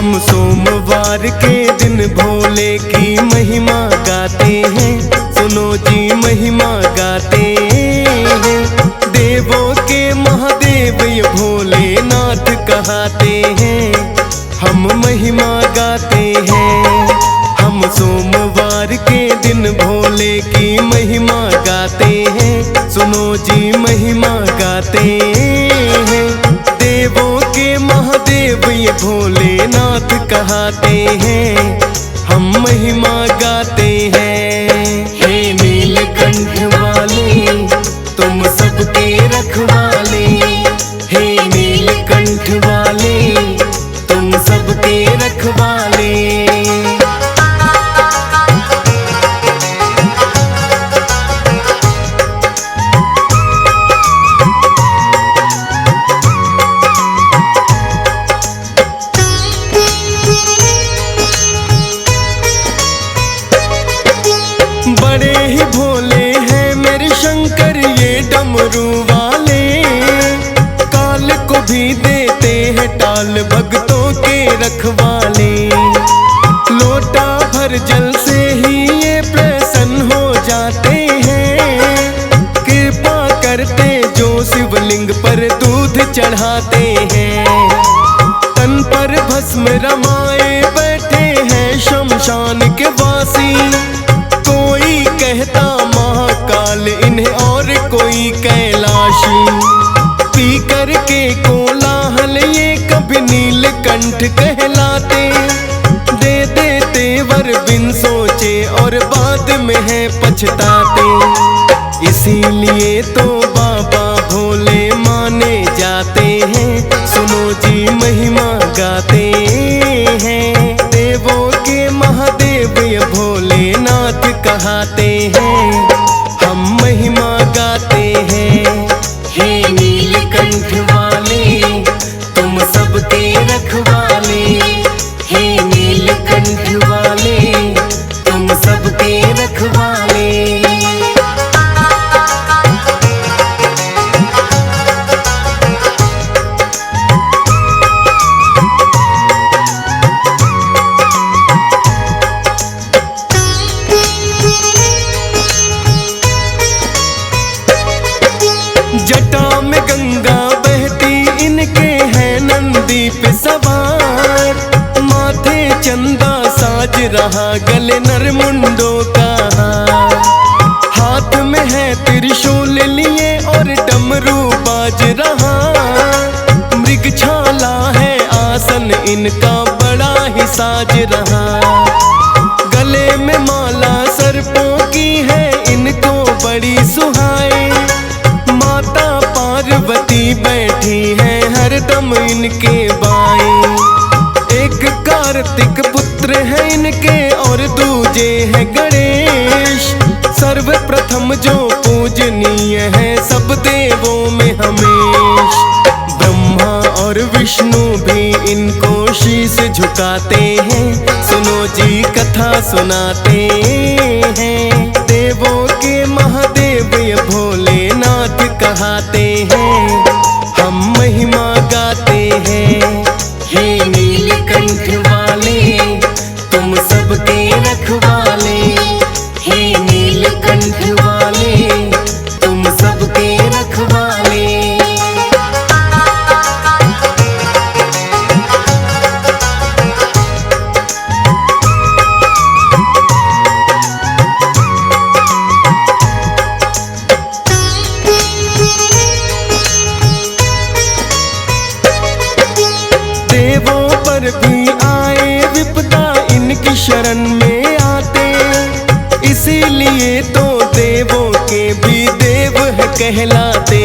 हम सोमवार के दिन भोले की महिमा गाते हैं। सुनो जी महिमा गाते हैं। देवों के महादेव ये भोलेनाथ कहाते हैं। हम महिमा गाते हैं। हम सोमवार के दिन भोले की महिमा गाते हैं। सुनो जी महिमा गाते हैं। देवों के महादेव ये भोलेनाथ कहाते हैं। हम महिमा गाते हैं। हे नीलकंठ वाले तुम सबके रखवाले। हे नीलकंठ वाले तुम सबके रखवाले। बड़े ही भोले हैं मेरे शंकर ये डमरू वाले। काल को भी देते हैं टाल भक्तों के रखवाले। लोटा भर जल से ही ये प्रसन्न हो जाते हैं। कृपा करते जो शिवलिंग पर दूध चढ़ाते हैं। तन पर भस्म रमाए बैठे हैं शमशान के वासी। कोई कहता महाकाल इन्हें और कोई कैलाशी। पी कर के कोलाहल ये कभी नीलकंठ कहलाते। दे देते वर बिन सोचे और बाद में है पछताते। इसीलिए तो बाबा भोले माने जाते हैं। सुनो जी महिमा गाते हैं। देवों के महादेव ये भोलेनाथ कहाते हैं। हम महिमा गाते हैं। हे नीलकंठ वाले तुम सबके रखवाले। हे नीलकंठ वाले तुम सबके रखवाले। जटा में गंगा बहती इनके हैं नंदी पे सवार। माथे चंदा साज रहा गले नरमुंडों का हार। हाथ में है त्रिशूल लिए और डमरू बाज रहा। मृगछाला है आसन इनका बड़ा ही साज रहा। गले में माला सर्पों की है इनको बड़ी सुहाए। माता पार्वती बैठी है हरदम इनके बाएं। एक कार्तिक पुत्र है इनके और दूजे है गणेश। सर्वप्रथम जो पूजनीय है सब देवों में हमेश। ब्रह्मा और विष्णु भी इनको शीश झुकाते हैं। सुनो जी कथा सुनाते हैं। देवों के महादेव ये भोलेनाथ कहाते हैं। हम महिमा गाते हैं। हे नीलकंठ वाले तुम सबके रखवाले। हे नीलकंठ वाले तुम सबके रखवाले। देवों पर भी आए विपदा इनकी शरण में आते। इसीलिए तो देवों के भी देव है कहलाते।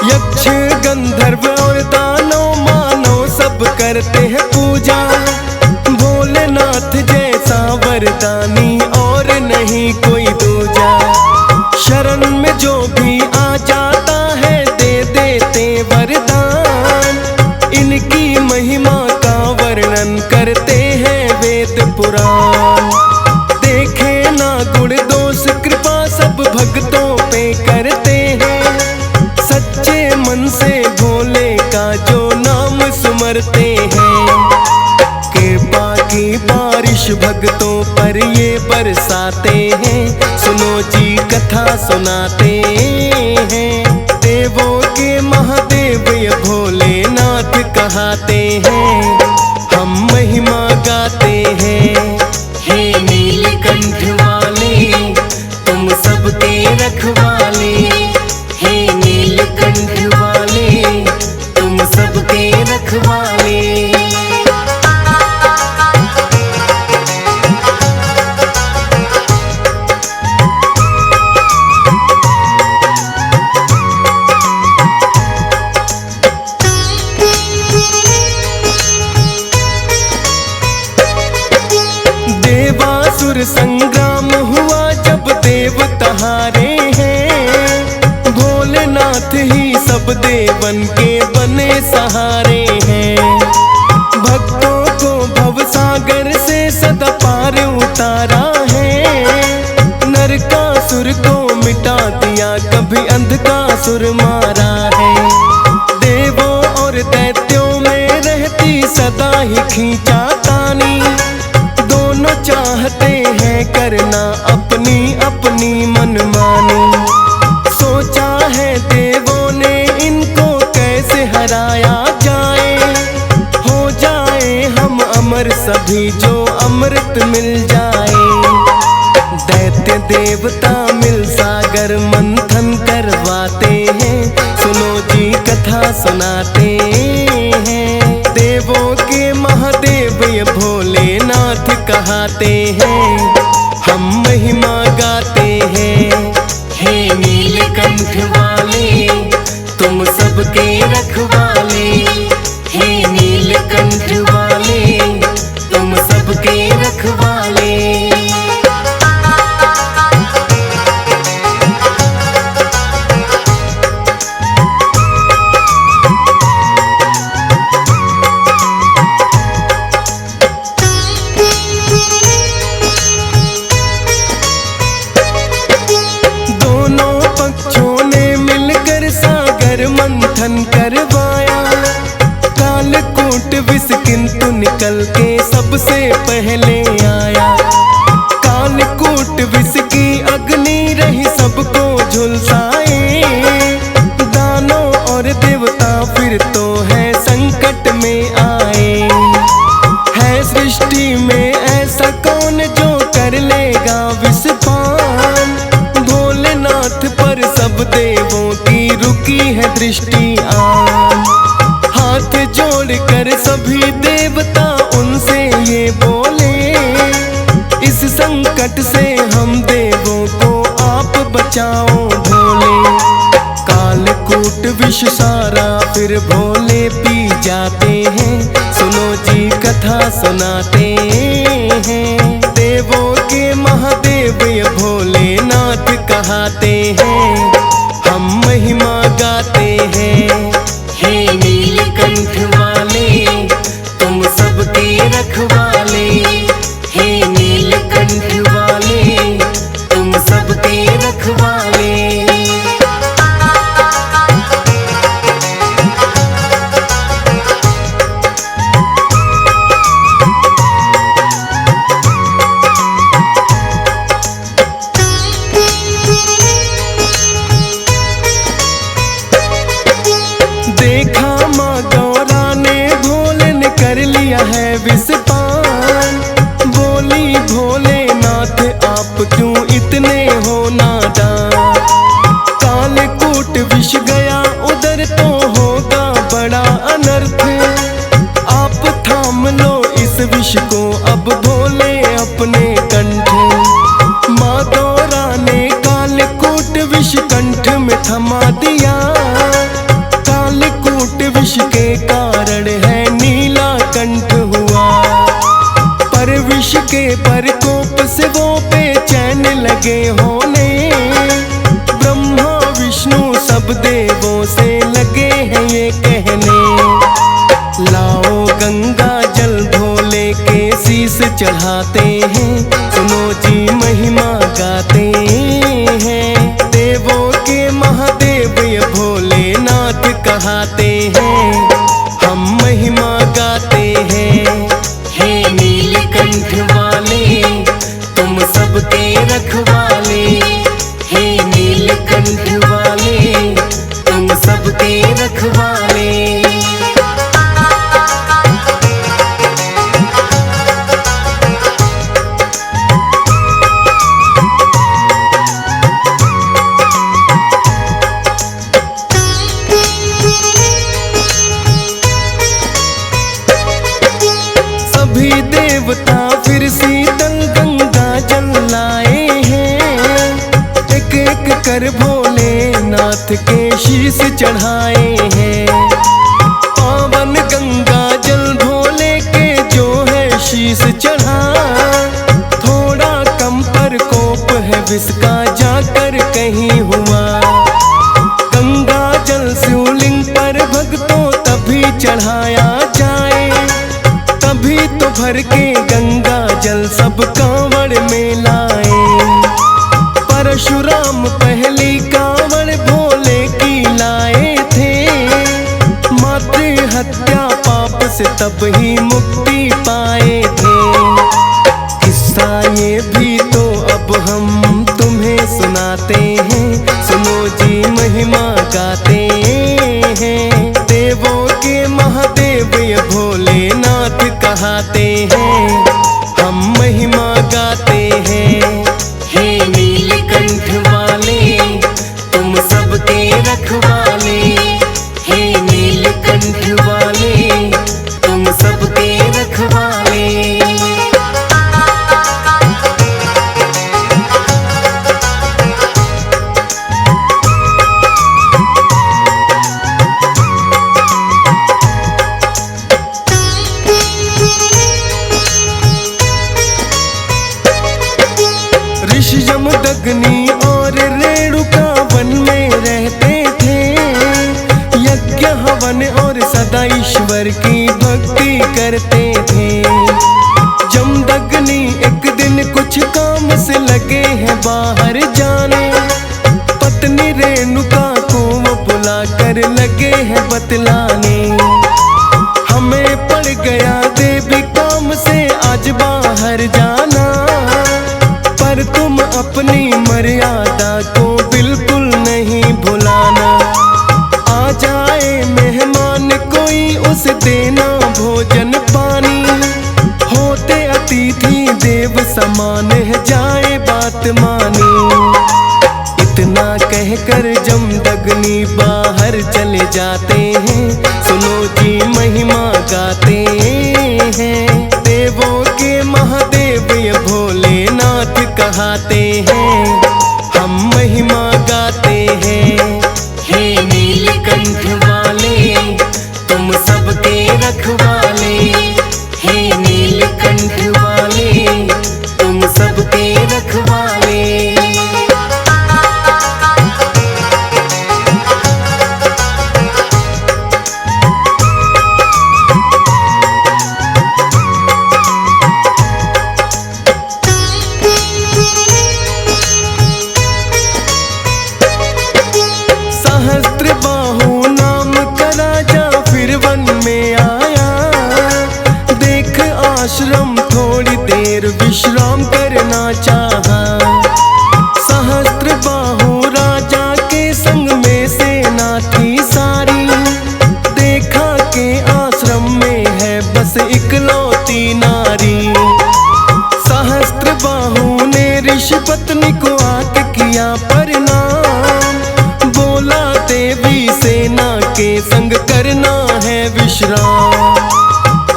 यक्ष गंधर्व और दानव मानव सब करते हैं पूजा। भोलेनाथ जैसा वरदानी और नहीं कोई दूजा। शरण में जो भी आ जाता है दे देते वरदान। इनकी महिमा का वर्णन करते हैं वेद पुराण। देखे ना गुण दोष कृपा सब भक्तों पे करते हैं। सच्चे मन से भोले का जो नाम सुमरते हैं। भक्तों पर ये बरसाते हैं, सुनो जी कथा सुनाते हैं। देवों के महादेव ये भोलेनाथ कहाते हैं, हम महिमा गाते हैं। हे नीलकंठ वाले तुम सबके रखवाले, हे नीलकंठ वाले तुम सबके रखवाले। देवासुर संग्राम हुआ जब देवता हारे हैं, भोलेनाथ ही सब देवन के बने सहारे हैं। भक्तों को भवसागर से सदा पार उतारा है, नरकासुर को मिटा दिया कभी अंधकासुर मारा है। देवों और दैत्यों में रहती सदा ही खींचातानी, दोनों चाहते हैं करना अपनी अपनी मनमानी। सोचा है देवों ने इनको कैसे हराया जाए, हो जाए हम अमर सभी जो अमृत मिल जाए। दैत्य देवता मिल सागर मंथन करवाते हैं, सुनो जी कथा सुनाते हैं। देवों के महादेव ये भोलेनाथ कहाते हैं, हम महिमा गाते हैं। हे नीलकंठ वाले तुम सबके रखवाले, हे नीलकंठ वाले तुम सबके रखवाले। मंथन करवाया कालकूट विष किंतु निकल के सबसे पहले आया। कालकूट विष की अग्नि रही सबको झुलसाए, दानों और देवता फिर तो है संकट में आए। है सृष्टि में ऐसा कौन जो कर लेगा विषपान, भोलेनाथ पर सब देवों की रुकी है दृष्टि आन। हाथ जोड़कर सभी देवता उनसे ये बोले, इस संकट से हम देवों को आप बचाओ भोले। कालकूट विष सारा फिर भोले पी जाते हैं, सुनो जी कथा सुनाते हैं। देवों के महादेव ये भोलेनाथ कहाते हैं, हम महिमा गाते हैं। हे नीलकंठ वाले तुम सबके रखवाले, हे नीलकंठ वाले तुम सबके रखवाले। देखा माँ गौरा ने भोले ने कर लिया है विषपान, बोली भोलेनाथ आप क्यों इतने हो नादान। कालकूट विष गया उधर तो होगा बड़ा अनर्थ, आप थाम लो इस विष को अब भोले अपने कंठ। माँ गौरा ने कालकूट विष कंठ में थमा दिया, कालकूट विष के कारण है नीला कंठ हुआ। पर विष के प्रकोप से वो बेचैन लगे होने, ब्रह्मा विष्णु सब देवों से लगे हैं ये कहने। लाओ गंगा जल भोले के शीश चढ़ाते हैं, सुनो जी महिमा गाते हैं। देवों के महादेव ये भोलेनाथ कहाते हैं, हम महिमा गाते हैं। हे नीलकंठ वाले सभी देवता फिर शीतल गंगा जल लाए हैं। एक एक कर भोलेनाथ के शीश चढ़ाए हैं। पावन गंगा जल भोले के जो है शीश चढ़ा, थोड़ा कम पर कोप है विष का जाकर कहीं हुआ। गंगा जल शिवलिंग पर भक्तों तभी चढ़ाया जाए, तभी तो भर के गंगा जल सब कांवड़ में लाए। परशुराम पहली कांवड़ भोले की लाए थे, मातृ हत्या पाप से तब ही मुक्ति पाए थे। किस्सा ये भी तो अब हम तुम्हें सुनाते हैं, सुनो जी महिमा गाते हैं। देवों के महादेव ये भोलेनाथ कहाते हैं, हम महिमा गाते हैं। हे नीलकंठ वाले तुम सबके रखवाले, हे नीलकंठ वाले तुम सबके रखवाले। ऋषि जमदग्नि और रेणुका वन में रहते थे, यज्ञ हवन और सदा ईश्वर की भक्ति करते थे। जमदग्नि एक दिन कुछ काम से लगे हैं बाहर जाने, पत्नी रेणुका को वो बुला कर लगे हैं बतलाने। हमें पड़ गया देवी काम से आज बाहर जाना, पर तुम अपनी मर्यादा को बिल्कुल नहीं भुलाना। आ जाए मेहमान कोई उसे देना भोजन पानी, होते अतिथि देव समान है जाए बात मानी। इतना कहकर जमदग्नि बाहर चले जाते हैं, सुनो जी महिमा गाते हैं। देवों के महादेव ये भोलेनाथ कहाते हैं, हम महिमा गाते हैं। हे नीलकंठ वाले तुम सबके रखवाले, हे नीलकंठ वाले तुम सबके रखवाले। सहस्त्रबाहु नाम का राजा फिर वन में आया, देख आश्रम थोड़ी देर विश्राम करना चाहा। सहस्त्रबाहु राजा के संग में सेना थी सारी, देखा के आश्रम में है बस इकलौती नारी। सहस्त्रबाहु ने ऋषि पत्नी को आके किया प्रणाम, बोला देवी सेना के संग करना है विश्राम।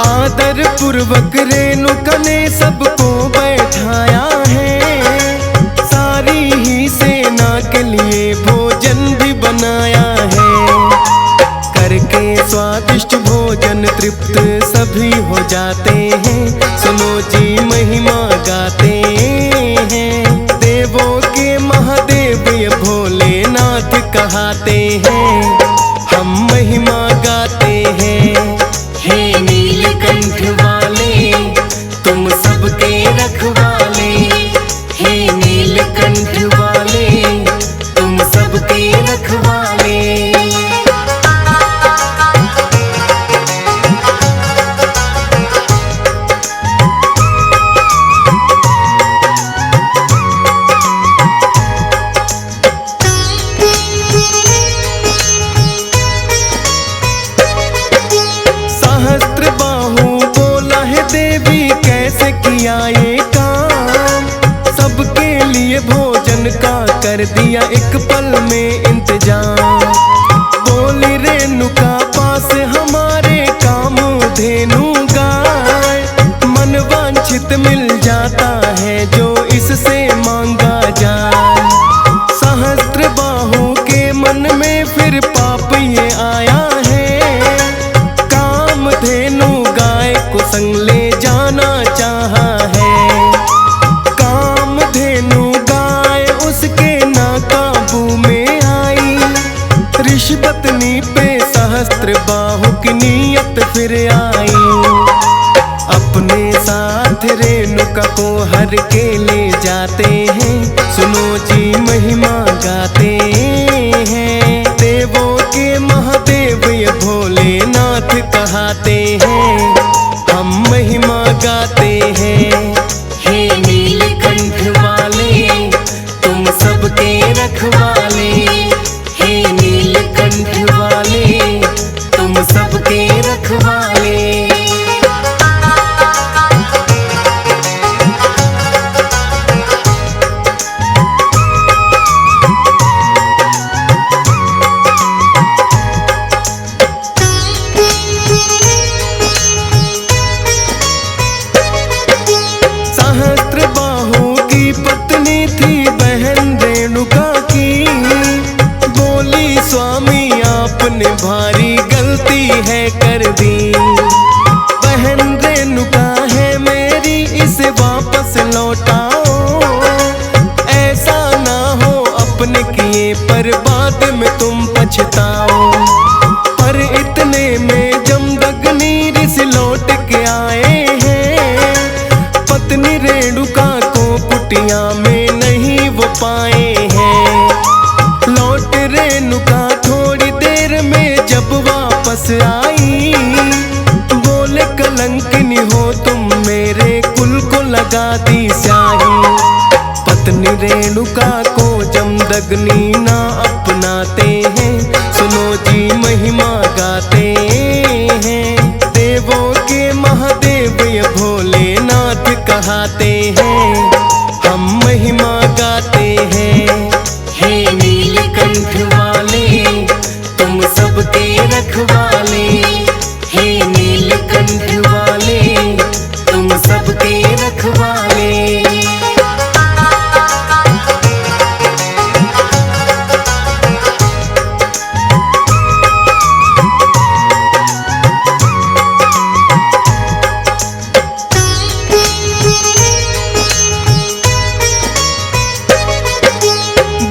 आदर पूर्वक रेणुका ने सबको बैठाया है, सारी ही सेना के लिए भोजन भी बनाया है। करके स्वादिष्ट भोजन तृप्त सभी हो जाते हैं, सुनो जी महिमा गाते हैं। देवों के महादेव ये भोलेनाथ कहाते हैं, हम महिमा गाते हैं। हे नीलकंठ वाले तुम सबके रखवाले, हे नीलकंठ वाले तुम सबके रखवाले। सहस्त्रबाहु बोला है देवी कैसे किया ये काम, सबके लिए भोजन का कर दिया एक पल में इंतजाम। बोली रेणुका पास हमारे काम धेनु गाय, सहस्त्र बाहु की नियत फिर आई। अपने साथ रेणुका को हर के ले जाते हैं, सुनो जी महिमा गाते हैं। देवों के महादेव ये भोलेनाथ कहाते हैं, हम महिमा गाते हैं। हे नीलकंठ वाले तुम सबके रखवाले, हे नीलकंठ वाले तुम सबके रखवाले। सहस्त्र बाहु की पत्नी थी बहन रेणुका की, बोली स्वामी आपने भारी गलती है कर दी। बहन रेणुका है मेरी इसे वापस लौटाओ, ऐसा ना हो अपने किए पर बाद में तुम पछताओ। पर इतने में जमदग्नि ऋषि लौट के आए हैं, पत्नी रेणुका को कुटिया में नहीं वो पाए हैं। लौट रेणुका थोड़ी देर में जब वापस आई, बोले कलंकिनी हो तुम मेरे कुल को लगा दी स्याही। पत्नी रेणुका को जमदग्नि ना अपनाते हैं, सुनो जी महिमा गाते हैं। देवों के महादेव ये भोलेनाथ कहाते हैं, हम महिमा गाते हैं। हे नीलकंठ वाले तुम सबके रखवाले, हे नीलकंठ वाले तुम सबके रखवाले।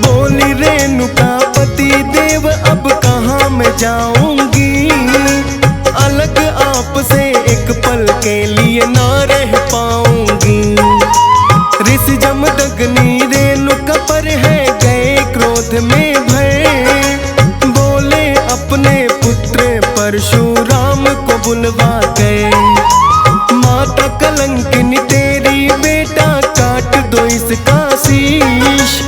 बोली रेणुका पति देव अब कहाँ मैं जाऊंगी, अलग आपसे एक पल के लिए ना रह पाऊंगी। ऋषि जमदग्नि रेणुका पर है गए क्रोध में भय, बोले अपने पुत्र परशुराम को बुलवा गए। माता कलंकिनी तेरी बेटा काट दो इसका शीश,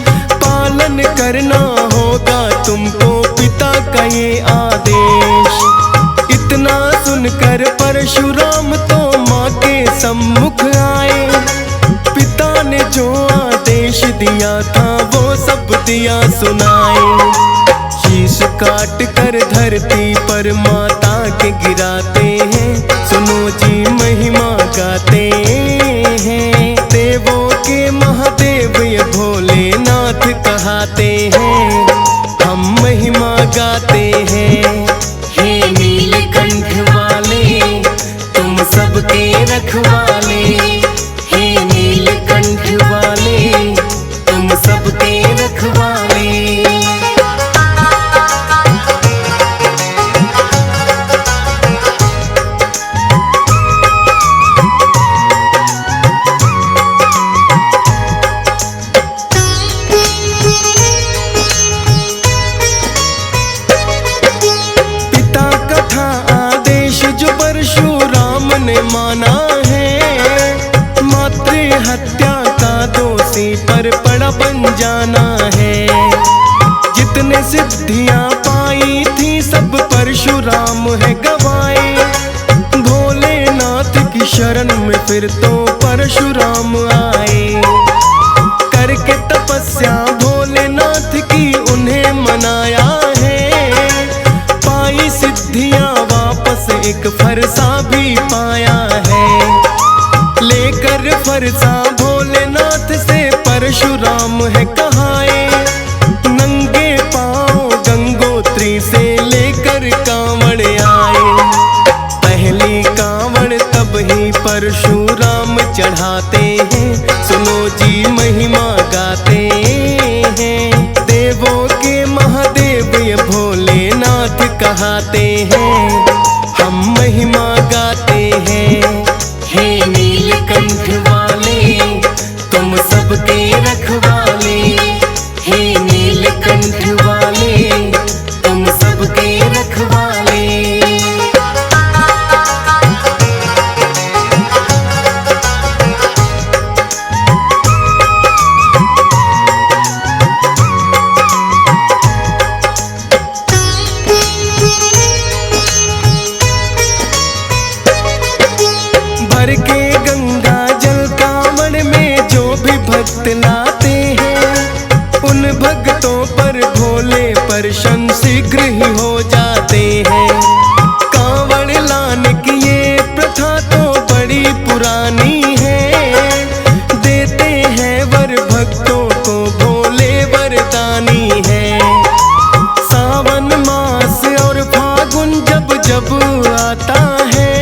पालन करना होगा तुमको पिता का ये आदेश। इतना सुनकर परशुराम तो माँ के सम्मुख आए, पिता ने जो आदेश दिया था वो सब दिया सुनाए। शीश काट कर धरती पर माता के गिराते हैं, सुनो जी महिमा गाते हैं। देवों के महादेव ये भोलेनाथ कहाते हैं, हम महिमा गाते हैं। हे नीलकंठ वाले तुम सबके रखवाले, हे नीलकंठ वाले तुम सबके रखवाले। परशुराम ने माना है, मातृ हत्या का दोषी पर पड़ा बन जाना है। जितने सिद्धियां पाई थी सब परशुराम है गवाए, भोलेनाथ की शरण में फिर तो परशुराम आए। करके तपस्या भोलेनाथ की उन्हें मनाया है, पाई सिद्धियां वापस एक फरसा भी पाया है। लेकर फरसा भोलेनाथ से परशुराम है कहाए, नंगे पांव गंगोत्री से लेकर कांवड़ आए। पहली कांवड़ तब ही परशुराम चढ़ाते हैं, सुनो जी महिमा गाते हैं। देवों के महादेव ये भोलेनाथ का कहाते हैं, हम महिमा गाते हैं। हे नीलकंठ वाले तुम सबके रखवाले, हे नीलकंठ वाले तुम सबके रखवाले। भर के गंगा जल कांवड़ में जो भी भक्त लाते हैं, उन भक्तों पर भोले प्रसन्न शीघ्र ही हो जाते हैं। कांवड़ लाने की ये प्रथा तो बड़ी पुरानी है, देते हैं वर भक्तों को भोले वरदानी है। सावन मास और फागुन जब जब आता है,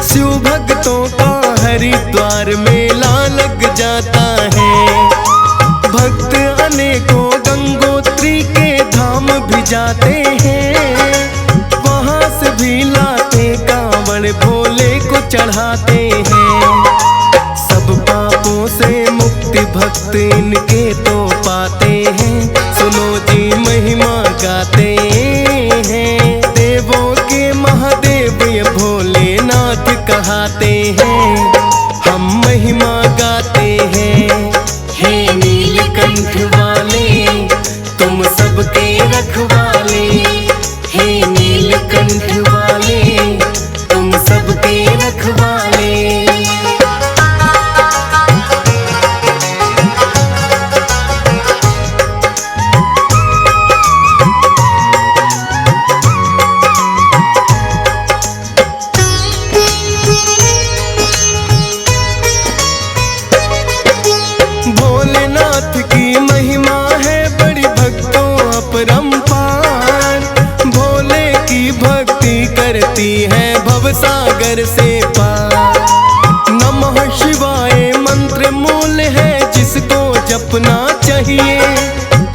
शिव भक्तों का हरिद्वार मेला लग जाता है। भक्त अनेकों गंगोत्री के धाम भी जाते हैं, वहां से भी लाते कांवड़ भोले को चढ़ाते हैं। सब पापों से मुक्ति भक्त इनके तो पाते हैं, सुनो जी महिमा गाते हैं। देवों के महादेव ये भोलेनाथ कहाते हैं, हम महिमा गाते हैं। हे नीलकंठ वाले तुम सबके रखवाले, हे नीलकंठ वाले तुम सबके रखवाले। भोलेनाथ की महिमा है बड़ी भक्तों अपरंपार, भोले की भक्ति करती है भवसागर से पार। नमः शिवाय मंत्र मूल है जिसको जपना चाहिए,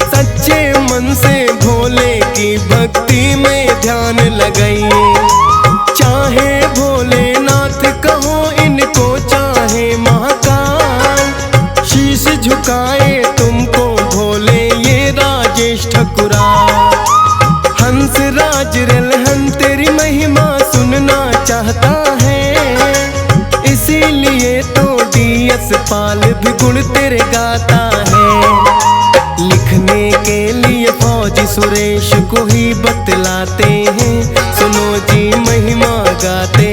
सच्चे मन से भोले की भक्ति में ध्यान लगाइए। चाहे भोलेनाथ कहो इनको चाहे महाकाल, शीश झुकाए तुमको भोले ये राजेश ठकुराल। हंस राज रलहन तेरी महिमा सुनना चाहता है, इसीलिए तो DS पाल भी गुण तेरे गाता है। लिखने के लिए फौजी सुरेश को ही बतलाते हैं, सुनो जी महिमा गाते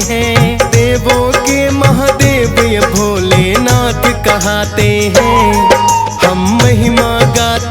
हैं। देवों के महादेव ये भोलेनाथ कहाते हैं, हम महिमा गाते